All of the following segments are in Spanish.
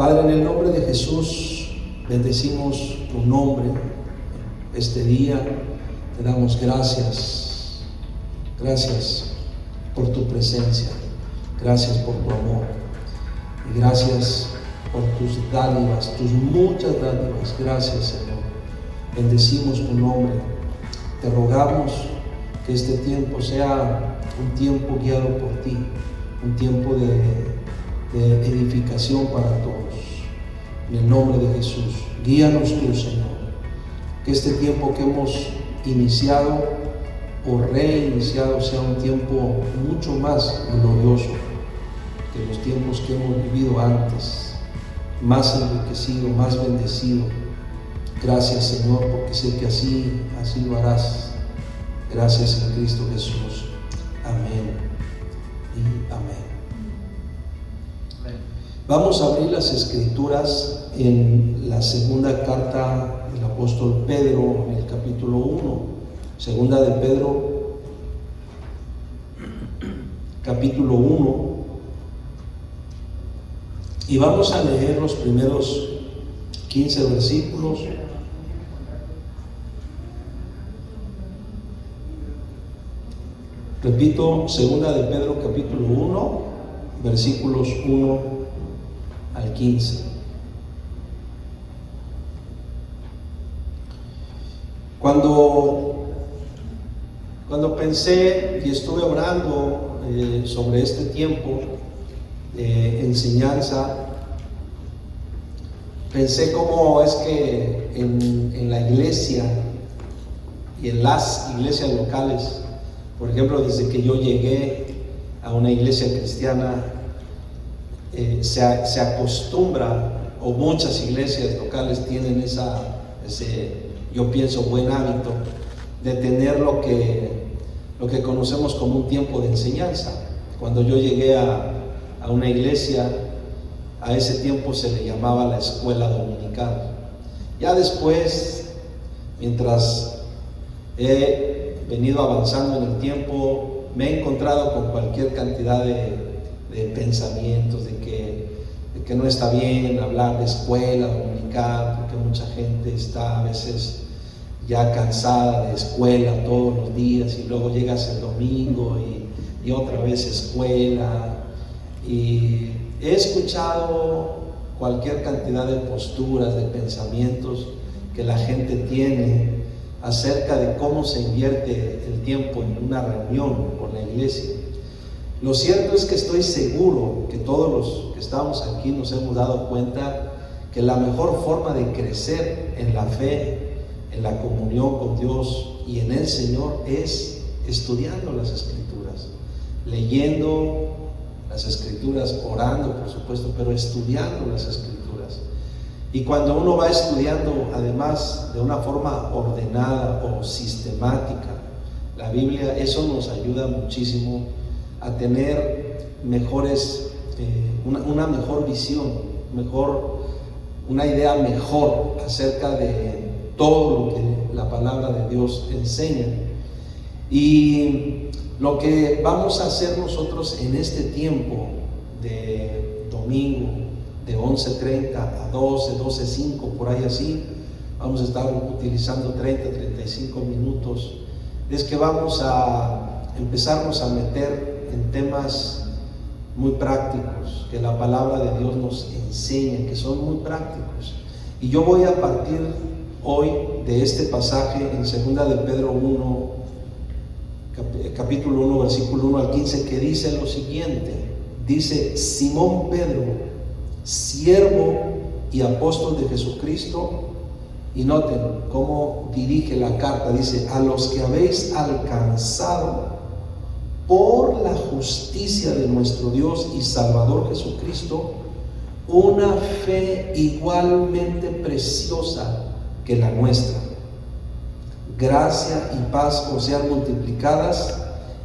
Padre, en el nombre de Jesús, bendecimos tu nombre este día. Te damos gracias. Gracias por tu presencia. Gracias por tu amor. Y gracias por tus dádivas, tus muchas dádivas. Gracias, Señor. Bendecimos tu nombre. Te rogamos que este tiempo sea un tiempo guiado por ti, un tiempo de edificación para todos. En el nombre de Jesús, guíanos tú, Señor. Que este tiempo que hemos iniciado o reiniciado sea un tiempo mucho más glorioso que los tiempos que hemos vivido antes, más enriquecido, más bendecido. Gracias, Señor, porque sé que así lo harás. Gracias en Cristo Jesús. Amén y amén. Vamos a abrir las Escrituras en la segunda carta del apóstol Pedro, en el capítulo 1. Segunda de Pedro, capítulo 1. Y vamos a leer los primeros 15 versículos. Repito, segunda de Pedro, capítulo 1, versículos 1 al 15. Cuando pensé y estuve orando sobre este tiempo de enseñanza, pensé cómo es que en la iglesia y en las iglesias locales, por ejemplo, desde que yo llegué a una iglesia cristiana, se acostumbra, o muchas iglesias locales tienen ese, yo pienso, buen hábito de tener lo que conocemos como un tiempo de enseñanza. Cuando yo llegué a una iglesia, a ese tiempo se le llamaba la escuela dominical. Ya después, mientras he venido avanzando en el tiempo, me he encontrado con cualquier cantidad de pensamientos de que no está bien hablar de escuela dominical, porque mucha gente está a veces ya cansada de escuela todos los días, y luego llegas el domingo y otra vez escuela. Y he escuchado cualquier cantidad de posturas, de pensamientos que la gente tiene acerca de cómo se invierte el tiempo en una reunión con la iglesia. Lo cierto es que estoy seguro que todos los que estamos aquí nos hemos dado cuenta que la mejor forma de crecer en la fe, en la comunión con Dios y en el Señor es estudiando las Escrituras, leyendo las Escrituras, orando, por supuesto, pero estudiando las Escrituras. Y cuando uno va estudiando, además, de una forma ordenada o sistemática, la Biblia, eso nos ayuda muchísimo a tener una mejor visión, una idea mejor acerca de todo lo que la palabra de Dios enseña. Y lo que vamos a hacer nosotros en este tiempo de domingo, de 11:30 a 12:05, por ahí así, vamos a estar utilizando 30-35 minutos, es que vamos a empezarnos a meter en temas muy prácticos, que la palabra de Dios nos enseña, que son muy prácticos. Y yo voy a partir hoy de este pasaje en segunda de Pedro 1, capítulo 1, versículo 1 al 15, que dice lo siguiente. Dice: Simón Pedro, siervo y apóstol de Jesucristo. Y noten cómo dirige la carta. Dice: a los que habéis alcanzado por la justicia de nuestro Dios y Salvador Jesucristo una fe igualmente preciosa que la nuestra. Gracia y paz os sean multiplicadas.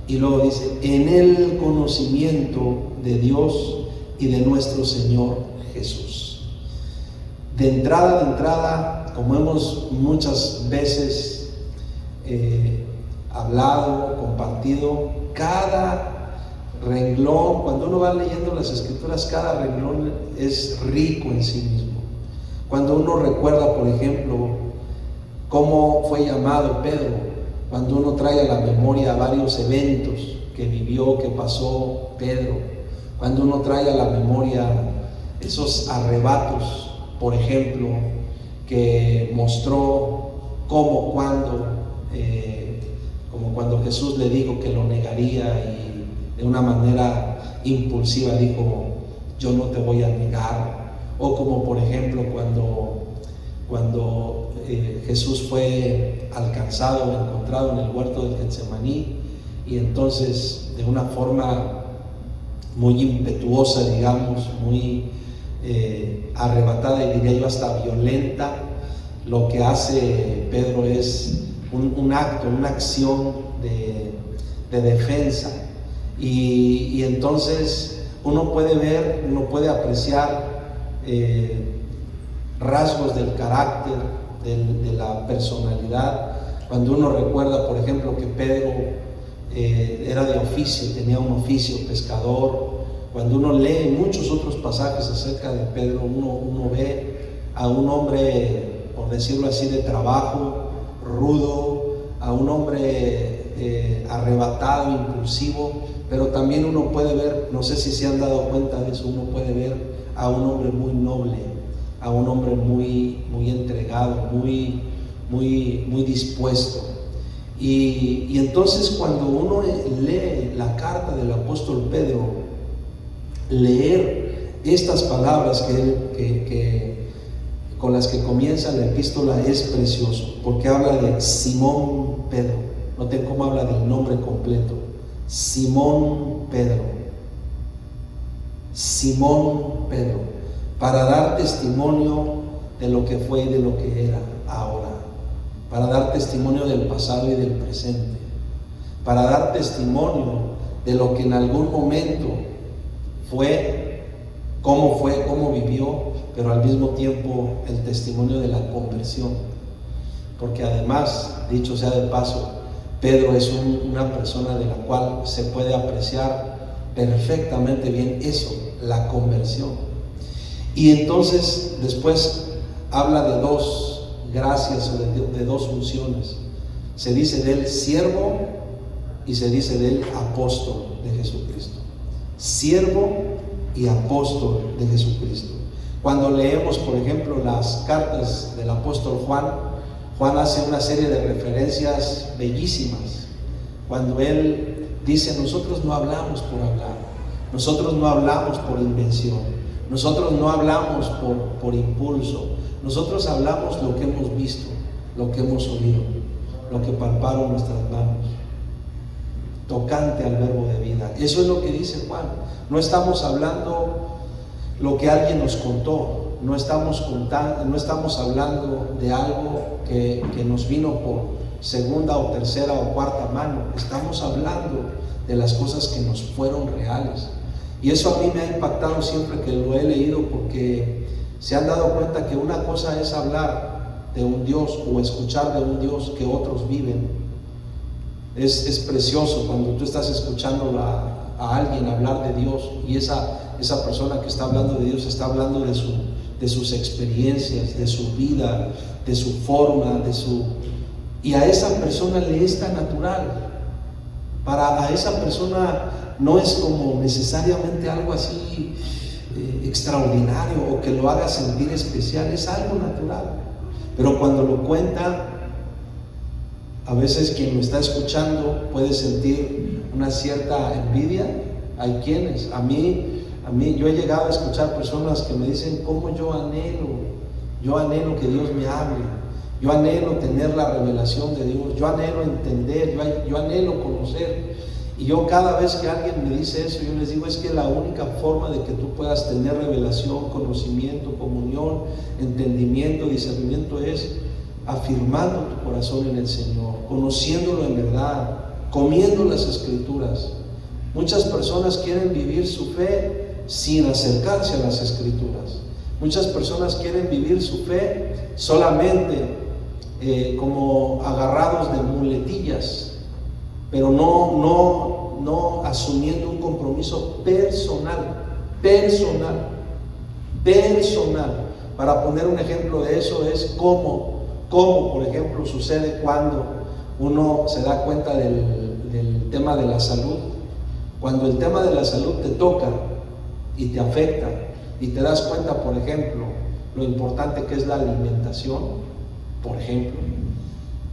Y luego dice: en el conocimiento de Dios y de nuestro Señor Jesús. De entrada, como hemos muchas veces hablado, compartido, cada renglón, cuando uno va leyendo las escrituras, cada renglón es rico en sí mismo. Cuando uno recuerda, por ejemplo, cómo fue llamado Pedro, cuando uno trae a la memoria varios eventos que vivió, que pasó Pedro, cuando uno trae a la memoria esos arrebatos, por ejemplo, que mostró como cuando Jesús le dijo que lo negaría y de una manera impulsiva dijo, yo no te voy a negar. O como por ejemplo cuando Jesús fue alcanzado o encontrado en el huerto del Getsemaní, y entonces de una forma muy impetuosa, digamos, muy arrebatada y diría yo hasta violenta, lo que hace Pedro es un acto, una acción de defensa, y entonces uno puede ver, uno puede apreciar rasgos del carácter, de la personalidad, cuando uno recuerda, por ejemplo, que Pedro era de oficio, tenía un oficio, pescador. Cuando uno lee muchos otros pasajes acerca de Pedro, uno ve a un hombre, por decirlo así, de trabajo, rudo, a un hombre arrebatado, impulsivo, pero también uno puede ver, no sé si se han dado cuenta de eso, uno puede ver a un hombre muy noble, a un hombre muy entregado, muy dispuesto. Y entonces cuando uno lee la carta del apóstol Pedro, leer estas palabras con las que comienza la epístola es precioso, porque habla de Simón Pedro. Noten cómo habla del nombre completo: Simón Pedro, Simón Pedro, para dar testimonio de lo que fue y de lo que era ahora, para dar testimonio del pasado y del presente, para dar testimonio de lo que en algún momento fue, cómo vivió, pero al mismo tiempo el testimonio de la conversión. Porque además, dicho sea de paso, Pedro es una persona de la cual se puede apreciar perfectamente bien eso, la conversión. Y entonces después habla de dos gracias o de dos funciones. Se dice de él siervo y se dice de él apóstol de Jesucristo. Siervo y apóstol de Jesucristo. Cuando leemos, por ejemplo, las cartas del apóstol Juan hace una serie de referencias bellísimas. Cuando él dice, nosotros no hablamos por hablar, nosotros no hablamos por invención, nosotros no hablamos por impulso, nosotros hablamos lo que hemos visto, lo que hemos oído, lo que palparon nuestras manos, tocante al verbo de vida. Eso es lo que dice Juan. No estamos hablando lo que alguien nos contó, no estamos hablando de algo que nos vino por segunda o tercera o cuarta mano. Estamos hablando de las cosas que nos fueron reales. Y eso a mí me ha impactado siempre que lo he leído, porque se han dado cuenta que una cosa es hablar de un Dios o escuchar de un Dios que otros viven. Es precioso cuando tú estás escuchando a alguien hablar de Dios, y esa persona que está hablando de Dios está hablando de sus experiencias, de su vida, de su forma, y a esa persona le es tan natural. A esa persona no es como necesariamente algo así extraordinario o que lo haga sentir especial, es algo natural. Pero cuando lo cuenta, a veces quien lo está escuchando puede sentir una cierta envidia. Hay quienes, a mí yo he llegado a escuchar personas que me dicen cómo yo anhelo que Dios me hable, yo anhelo tener la revelación de Dios, yo anhelo entender, yo anhelo conocer. Y yo cada vez que alguien me dice eso, yo les digo, es que la única forma de que tú puedas tener revelación, conocimiento, comunión, entendimiento, discernimiento es afirmando tu corazón en el Señor, conociéndolo en verdad, comiendo las Escrituras. Muchas personas quieren vivir su fe sin acercarse a las Escrituras. Muchas personas quieren vivir su fe solamente como agarrados de muletillas, pero no no asumiendo un compromiso personal. Para poner un ejemplo de eso es como por ejemplo sucede cuando uno se da cuenta del tema de la salud. Cuando el tema de la salud te toca y te afecta y te das cuenta, por ejemplo, lo importante que es la alimentación, por ejemplo,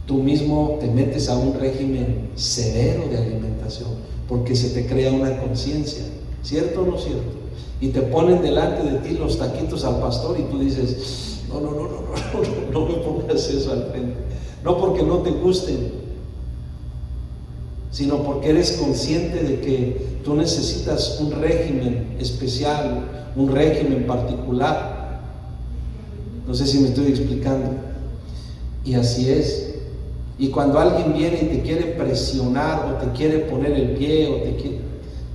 tú mismo te metes a un régimen severo de alimentación porque se te crea una conciencia, ¿cierto o no cierto? Y te ponen delante de ti los taquitos al pastor y tú dices, no me pongas eso al frente. No porque no te gusten, sino porque eres consciente de que tú necesitas un régimen especial, un régimen particular. No sé si me estoy explicando. Y así es. Y cuando alguien viene y te quiere presionar o te quiere poner el pie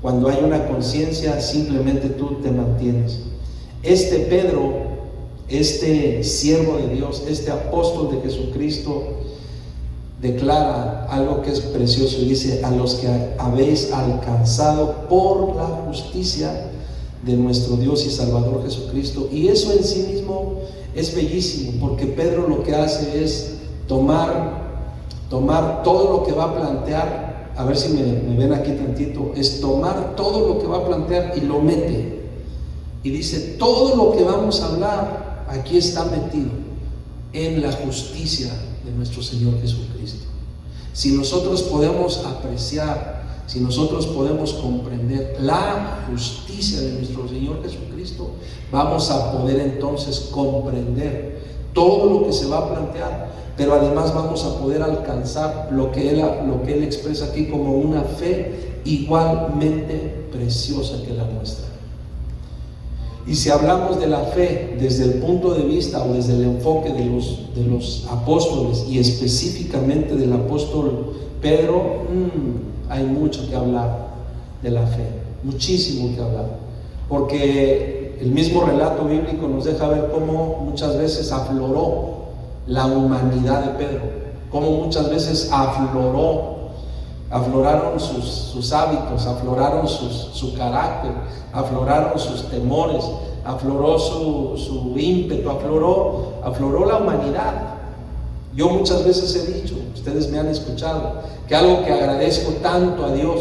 cuando hay una conciencia, simplemente tú te mantienes. Este Pedro, este siervo de Dios, este apóstol de Jesucristo, declara algo que es precioso y dice: a los que habéis alcanzado por la justicia de nuestro Dios y Salvador Jesucristo. Y eso en sí mismo es bellísimo, porque Pedro lo que hace es tomar todo lo que va a plantear. A ver si me ven aquí tantito. Es tomar todo lo que va a plantear y lo mete. Y dice: todo lo que vamos a hablar aquí está metido en la justicia de nuestro Señor Jesucristo. Si nosotros podemos apreciar, si nosotros podemos comprender la justicia de nuestro Señor Jesucristo, vamos a poder entonces comprender todo lo que se va a plantear, pero además vamos a poder alcanzar lo que Él expresa aquí como una fe igualmente preciosa que la nuestra. Y si hablamos de la fe desde el punto de vista o desde el enfoque de los apóstoles, y específicamente del apóstol Pedro, hay mucho que hablar de la fe, muchísimo que hablar, porque el mismo relato bíblico nos deja ver cómo muchas veces afloró la humanidad de Pedro, cómo muchas veces afloraron sus hábitos, afloraron su carácter, afloraron sus temores, afloró su ímpetu, afloró la humanidad. Yo muchas veces he dicho, ustedes me han escuchado, que algo que agradezco tanto a Dios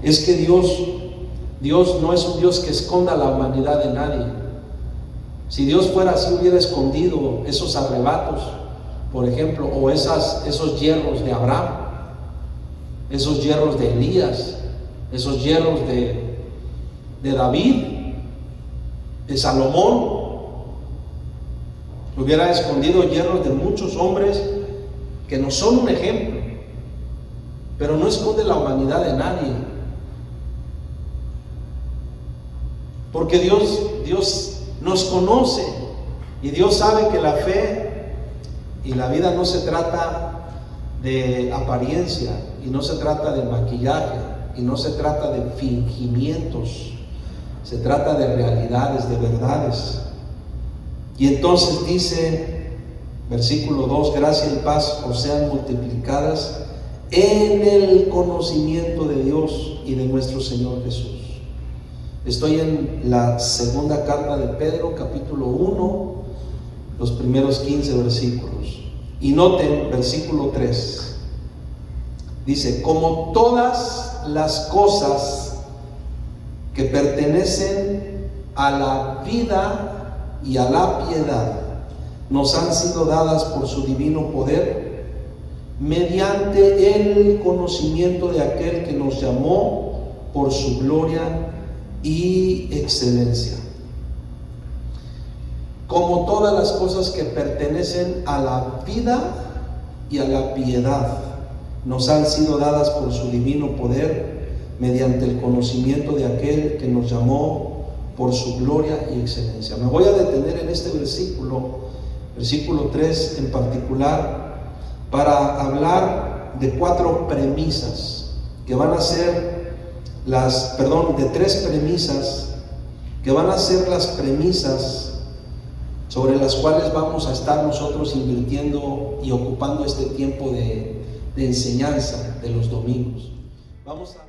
es que Dios no es un Dios que esconda la humanidad de nadie. Si Dios fuera así, hubiera escondido esos arrebatos, por ejemplo, o esos hierros de Abraham, esos hierros de Elías, esos hierros de David, de Salomón. Hubiera escondido hierros de muchos hombres que no son un ejemplo, pero no esconde la humanidad de nadie, porque Dios nos conoce y Dios sabe que la fe y la vida no se trata de apariencia, y no se trata de maquillaje, y no se trata de fingimientos, se trata de realidades, de verdades. Y entonces dice, versículo 2: gracia y paz os sean multiplicadas en el conocimiento de Dios y de nuestro Señor Jesús. Estoy en la segunda carta de Pedro, capítulo 1, los primeros 15 versículos. Y noten versículo 3. Dice: como todas las cosas que pertenecen a la vida y a la piedad nos han sido dadas por su divino poder, mediante el conocimiento de aquel que nos llamó por su gloria y excelencia. Como todas las cosas que pertenecen a la vida y a la piedad nos han sido dadas por su divino poder, mediante el conocimiento de aquel que nos llamó por su gloria y excelencia. Me voy a detener en este versículo 3 en particular, para hablar de 4 premisas que van a ser de 3 premisas que van a ser las premisas sobre las cuales vamos a estar nosotros invirtiendo y ocupando este tiempo de enseñanza de los domingos. Vamos a